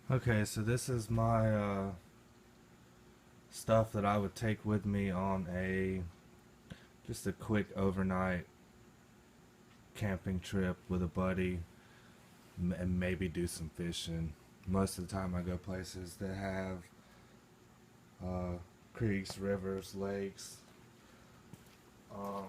Okay, so this is my stuff that I would take with me on just a quick overnight camping trip with a buddy and maybe do some fishing. Most of the time I go places that have uh, creeks, rivers, lakes. Um,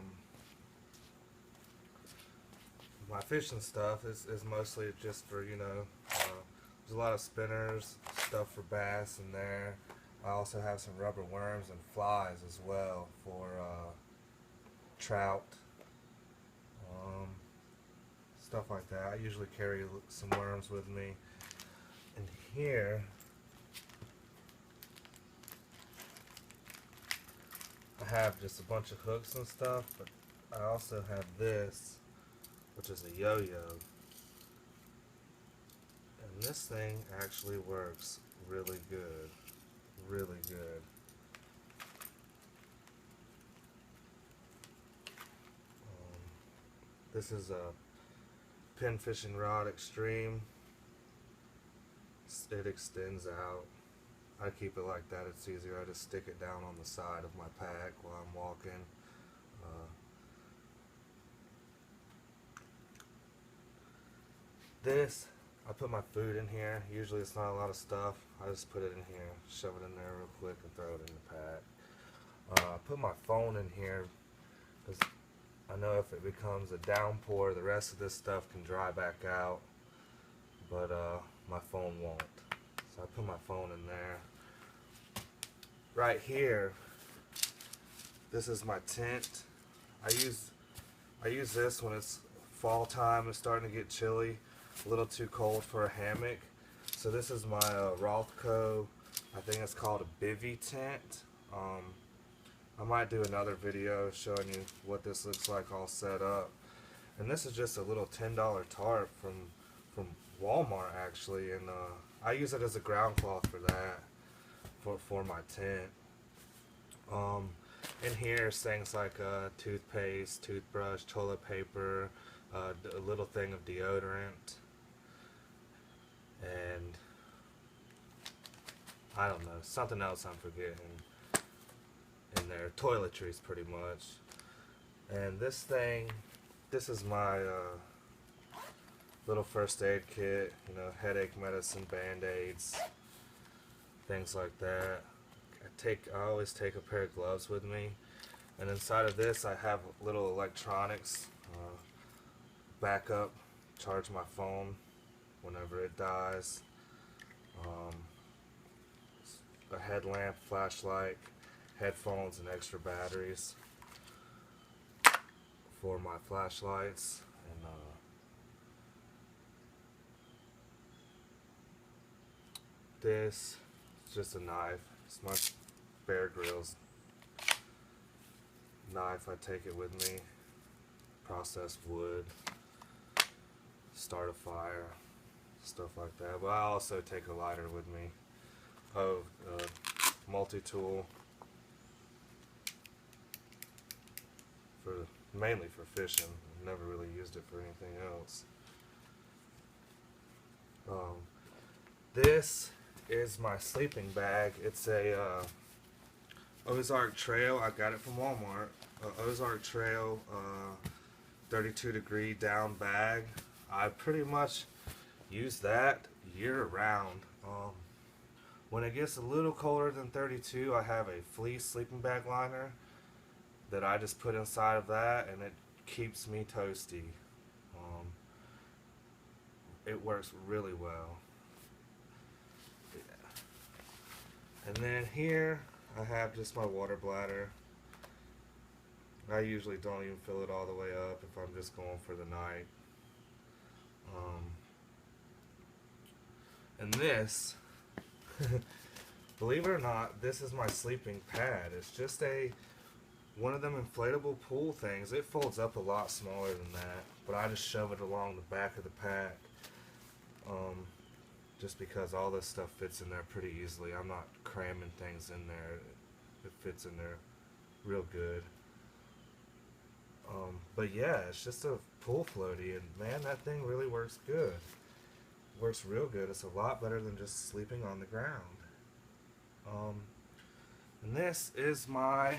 my fishing stuff is mostly just for, there's a lot of spinners, stuff for bass in there. I also have some rubber worms and flies as well for trout, um, stuff like that. I usually carry some worms with me. And here, I have just a bunch of hooks and stuff, but I also have this, which is a yo-yo. And this thing actually works really good. Really good. Um, this is a Pin Fishing Rod Extreme. It extends out. I keep it like that. It's easier. I just stick it down on the side of my pack while I'm walking. Uh, this, I put my food in here. Usually it's not a lot of stuff. I just put it in here, shove it in there real quick and throw it in the pack. I put my phone in here because I know if it becomes a downpour, the rest of this stuff can dry back out, but my phone won't. So I put my phone in there. Right here, this is my tent. I use this when it's fall time. It's starting to get chilly, a little too cold for a hammock. So this is my Rothco. I think it's called a bivy tent. I might do another video showing you what this looks like all set up. And this is just a little $10 tarp from Walmart actually, and I use it as a ground cloth for that, for my tent. Um, in here is things like toothpaste, toothbrush, toilet paper, a little thing of deodorant, and I don't know, something else I'm forgetting in there. Toiletries pretty much. And this is my little first aid kit, headache medicine, band-aids, things like that. I always take a pair of gloves with me. And inside of this I have little electronics, backup, charge my phone whenever it dies, um, a headlamp, flashlight, headphones, and extra batteries for my flashlights. And this is just a knife. It's my Bear Grylls knife. I take it with me. Processed wood, start a fire, stuff like that. But I also take a lighter with me. Oh, multi-tool for mainly for fishing. I've never really used it for anything else. This is my sleeping bag. It's a Ozark Trail. I got it from Walmart. Ozark Trail 32 degree down bag. I pretty much use that year round. When it gets a little colder than 32, I have a fleece sleeping bag liner that I just put inside of that, and it keeps me toasty. Um, it works really well. And then here I have just my water bladder. I usually don't even fill it all the way up if I'm just going for the night. And this, believe it or not, this is my sleeping pad. It's just one of them inflatable pool things. It folds up a lot smaller than that, but I just shove it along the back of the pack, just because all this stuff fits in there pretty easily. I'm not cramming things in there. It fits in there real good. But yeah, it's just a pool floaty, and man, that thing really works good. works real good. It's a lot better than just sleeping on the ground. Um, and this is my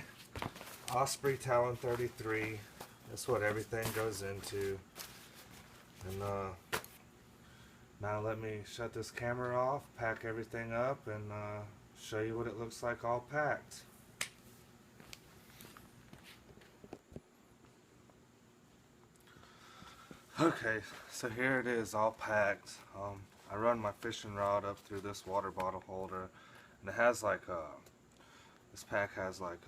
Osprey Talon 33. That's what everything goes into. And now let me shut this camera off, pack everything up, and show you what it looks like all packed. Okay, so here it is all packed. I run my fishing rod up through this water bottle holder, and it has like this pack has like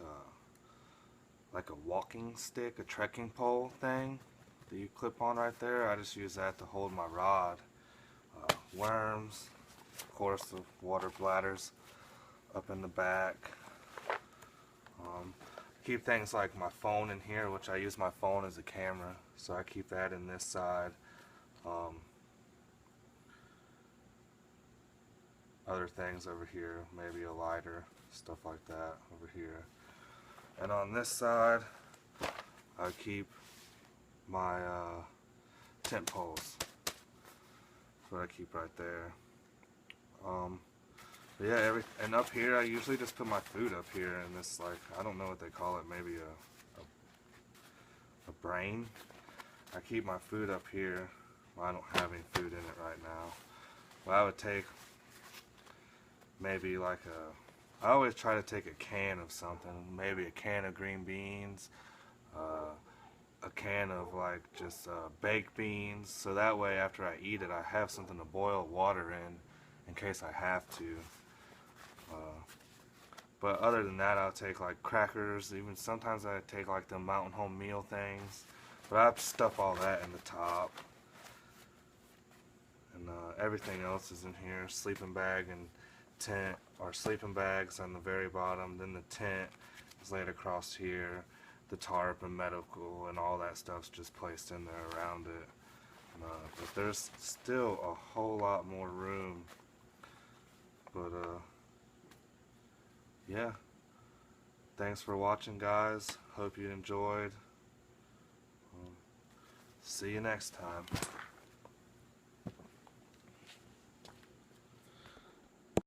a walking stick, a trekking pole thing that you clip on right there. I just use that to hold my rod. Worms, of course the water bladders up in the back. Keep things like my phone in here, which I use my phone as a camera, so I keep that in this side. Other things over here, maybe a lighter, stuff like that over here. And on this side, I keep my tent poles. That's what I keep right there. But yeah, and up here I usually just put my food up here in this, like, I don't know what they call it, maybe a brain. I keep my food up here. Well, I don't have any food in it right now. But I would take maybe like I always try to take a can of something, maybe a can of green beans, a can of like just baked beans, so that way after I eat it I have something to boil water in case I have to. But other than that, I'll take like crackers. Even sometimes I take like the Mountain Home meal things, but I stuff all that in the top, and everything else is in here. Sleeping bag and tent, or sleeping bags on the very bottom, then the tent is laid across here, the tarp and medical and all that stuff's just placed in there around it. But there's still a whole lot more room. But yeah, thanks for watching, guys. Hope you enjoyed. See you next time.